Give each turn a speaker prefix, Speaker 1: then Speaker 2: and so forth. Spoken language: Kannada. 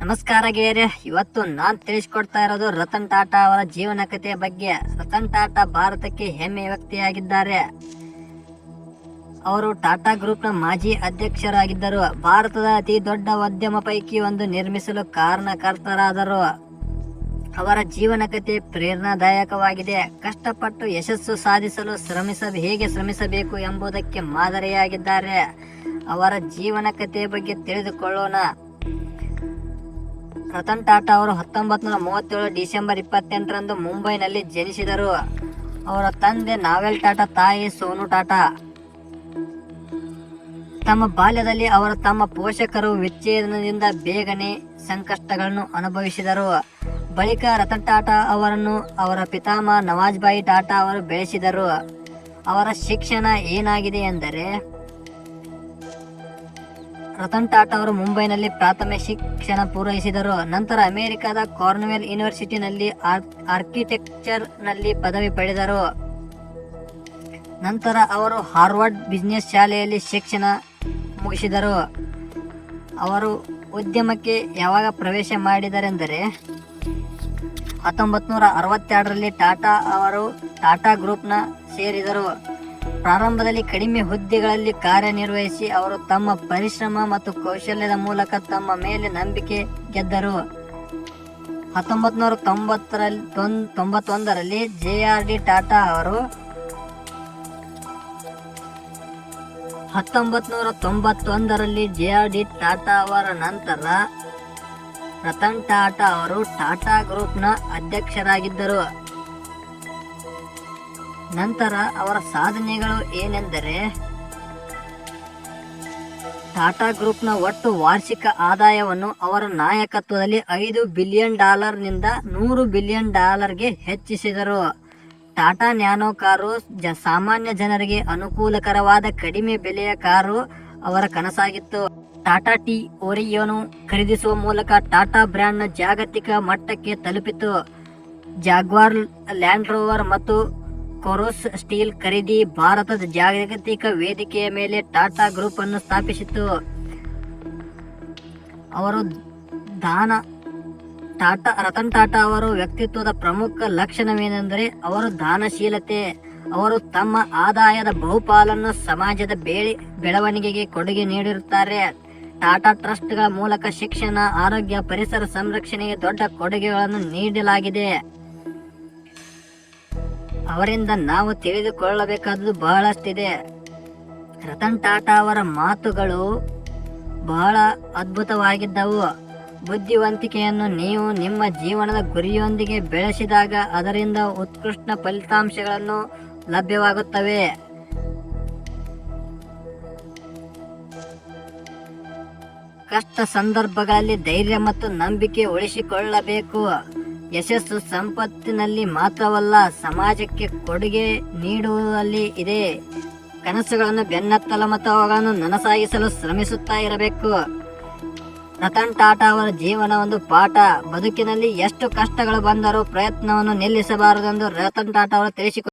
Speaker 1: ನಮಸ್ಕಾರ ಗೆಳೆಯರೆ, ಇವತ್ತು ನಾನು ತಿಳಿಸ್ಕೊಡ್ತಾ ಇರೋದು ರತನ್ ಟಾಟಾ ಅವರ ಜೀವನ ಕಥೆಯ ಬಗ್ಗೆ. ರತನ್ ಟಾಟಾ ಭಾರತಕ್ಕೆ ಹೆಮ್ಮೆಯ ವ್ಯಕ್ತಿಯಾಗಿದ್ದಾರೆ. ಅವರು ಟಾಟಾ ಗ್ರೂಪ್ನ ಮಾಜಿ ಅಧ್ಯಕ್ಷರಾಗಿದ್ದರು. ಭಾರತದ ಅತಿ ದೊಡ್ಡ ಉದ್ಯಮ ಪೈಕಿ ಒಂದು ನಿರ್ಮಿಸಲು ಕಾರಣಕರ್ತರಾದರು. ಅವರ ಜೀವನ ಕಥೆ ಪ್ರೇರಣಾದಾಯಕವಾಗಿದೆ. ಕಷ್ಟಪಟ್ಟು ಯಶಸ್ಸು ಸಾಧಿಸಲು ಹೇಗೆ ಶ್ರಮಿಸಬೇಕು ಎಂಬುದಕ್ಕೆ ಮಾದರಿಯಾಗಿದ್ದಾರೆ. ಅವರ ಜೀವನ ಕಥೆಯ ಬಗ್ಗೆ ತಿಳಿದುಕೊಳ್ಳೋಣ. ರತನ್ ಟಾಟಾ ಅವರು 1937 ಡಿಸೆಂಬರ್ 28ರಂದು ಮುಂಬೈನಲ್ಲಿ ಜನಿಸಿದರು. ಅವರ ತಂದೆ ನಾವೆಲ್ ಟಾಟಾ, ತಾಯಿ ಸೋನು ಟಾಟಾ. ತಮ್ಮ ಬಾಲ್ಯದಲ್ಲಿ ಅವರು ತಮ್ಮ ಪೋಷಕರು ವಿಚ್ಛೇದನದಿಂದ ಬೇಗನೆ ಸಂಕಷ್ಟಗಳನ್ನು ಅನುಭವಿಸಿದರು. ಬಳಿಕ ರತನ್ ಟಾಟಾ ಅವರನ್ನು ಅವರ ಪಿತಾಮಹ ನವಾಜ್ಭಾಯಿ ಟಾಟಾ ಅವರು ಬೆಳೆಸಿದರು. ಅವರ ಶಿಕ್ಷಣ ಏನಾಗಿದೆ ಎಂದರೆ, ರತನ್ ಟಾಟಾ ಅವರು ಮುಂಬೈನಲ್ಲಿ ಪ್ರಾಥಮಿಕ ಶಿಕ್ಷಣ ಪೂರೈಸಿದರು. ನಂತರ ಅಮೆರಿಕದ ಕಾರ್ನೆಲ್ ಯೂನಿವರ್ಸಿಟಿನಲ್ಲಿ ಆರ್ಕಿಟೆಕ್ಚರ್ ನಲ್ಲಿ ಪದವಿ ಪಡೆದರು. ನಂತರ ಅವರು ಹಾರ್ವರ್ಡ್ ಬಿಸಿನೆಸ್ ಶಾಲೆಯಲ್ಲಿ ಶಿಕ್ಷಣ ಮುಗಿಸಿದರು. ಅವರು ಉದ್ಯಮಕ್ಕೆ ಯಾವಾಗ ಪ್ರವೇಶ ಮಾಡಿದರೆಂದರೆ 1962ರಲ್ಲಿ ಅವರು ಟಾಟಾ ಗ್ರೂಪ್ನ ಸೇರಿದರು. ಪ್ರಾರಂಭದಲ್ಲಿ ಕಡಿಮೆ ಹುದ್ದೆಗಳಲ್ಲಿ ಕಾರ್ಯನಿರ್ವಹಿಸಿ ಅವರು ತಮ್ಮ ಪರಿಶ್ರಮ ಮತ್ತು ಕೌಶಲ್ಯದ ಮೂಲಕ ತಮ್ಮ ಮೇಲೆ ನಂಬಿಕೆ ಗೆದ್ದರು. 1991ರಲ್ಲಿ ಜೆ.ಆರ್.ಡಿ. ಟಾಟಾ ಅವರು 1991ರಲ್ಲಿ ಜೆ.ಆರ್.ಡಿ. ಟಾಟಾ ಅವರ ನಂತರ ರತನ್ ಟಾಟಾ ಅವರು ಟಾಟಾ ಗ್ರೂಪ್ನ ಅಧ್ಯಕ್ಷರಾಗಿದ್ದರು. ನಂತರ ಅವರ ಸಾಧನೆಗಳು ಏನೆಂದರೆ, ಟಾಟಾ ಗ್ರೂಪ್ನ ಒಟ್ಟು ವಾರ್ಷಿಕ ಆದಾಯವನ್ನು ಅವರ ನಾಯಕತ್ವದಲ್ಲಿ $5 ಬಿಲಿಯನ್ ನಿಂದ $100 ಬಿಲಿಯನ್ ಗೆ ಹೆಚ್ಚಿಸಿದರು. ಟಾಟಾ ನ್ಯಾನೋ ಕಾರು ಸಾಮಾನ್ಯ ಜನರಿಗೆ ಅನುಕೂಲಕರವಾದ ಕಡಿಮೆ ಬೆಲೆಯ ಕಾರು ಅವರ ಕನಸಾಗಿತ್ತು. ಟಾಟಾ ಟಿ ಒರಿಯೋನು ಖರೀದಿಸುವ ಮೂಲಕ ಟಾಟಾ ಬ್ರ್ಯಾಂಡ್ನ ಜಾಗತಿಕ ಮಟ್ಟಕ್ಕೆ ತಲುಪಿತು. ಜಾಗ್ವಾರ್ ಲ್ಯಾಂಡ್ ರೋವರ್ ಮತ್ತು ಕೊರೋಸ್ ಸ್ಟೀಲ್ ಖರೀದಿ ಭಾರತದ ಜಾಗತಿಕ ವೇದಿಕೆಯ ಮೇಲೆ ಟಾಟಾ ಗ್ರೂಪ್ ಅನ್ನು ಸ್ಥಾಪಿಸಿತು. ರತನ್ ಟಾಟಾ ಅವರ ವ್ಯಕ್ತಿತ್ವದ ಪ್ರಮುಖ ಲಕ್ಷಣವೇನೆಂದರೆ ಅವರು ದಾನಶೀಲತೆ. ಅವರು ತಮ್ಮ ಆದಾಯದ ಬಹುಪಾಲನ್ನು ಸಮಾಜದ ಬೆಳವಣಿಗೆಗೆ ಕೊಡುಗೆ ನೀಡಿರುತ್ತಾರೆ. ಟಾಟಾ ಟ್ರಸ್ಟ್ಗಳ ಮೂಲಕ ಶಿಕ್ಷಣ, ಆರೋಗ್ಯ, ಪರಿಸರ ಸಂರಕ್ಷಣೆಗೆ ದೊಡ್ಡ ಕೊಡುಗೆಗಳನ್ನು ನೀಡಲಾಗಿದೆ. ಅವರಿಂದ ನಾವು ತಿಳಿದುಕೊಳ್ಳಬೇಕಾದುದು ಬಹಳಷ್ಟಿದೆ. ರತನ್ ಟಾಟಾ ಅವರ ಮಾತುಗಳು ಬಹಳ ಅದ್ಭುತವಾಗಿದ್ದವು. ಬುದ್ಧಿವಂತಿಕೆಯನ್ನು ನೀವು ನಿಮ್ಮ ಜೀವನದ ಗುರಿಯೊಂದಿಗೆ ಬೆಳೆಸಿದಾಗ ಅದರಿಂದ ಉತ್ಕೃಷ್ಟ ಫಲಿತಾಂಶಗಳನ್ನು ಲಭ್ಯವಾಗುತ್ತವೆ. ಕಷ್ಟ ಸಂದರ್ಭಗಳಲ್ಲಿ ಧೈರ್ಯ ಮತ್ತು ನಂಬಿಕೆ ಉಳಿಸಿಕೊಳ್ಳಬೇಕು. ಯಶಸ್ಸು ಸಂಪತ್ತಿನಲ್ಲಿ ಮಾತ್ರವಲ್ಲ, ಸಮಾಜಕ್ಕೆ ಕೊಡುಗೆ ನೀಡುವಲ್ಲಿ ಇದೆ. ಕನಸುಗಳನ್ನು ಬೆನ್ನತ್ತಲು ಮತ್ತು ಅವುಗಳನ್ನು ನನಸಾಗಿಸಲು ಶ್ರಮಿಸುತ್ತಾ ಇರಬೇಕು. ರತನ್ ಟಾಟಾ ಅವರ ಜೀವನ ಒಂದು ಪಾಠ. ಬದುಕಿನಲ್ಲಿ ಎಷ್ಟು ಕಷ್ಟಗಳು ಬಂದರೂ ಪ್ರಯತ್ನವನ್ನು ನಿಲ್ಲಿಸಬಾರದೆಂದು ರತನ್ ಟಾಟಾ ಅವರು ತಿಳಿಸಿಕೊಟ್ಟರು.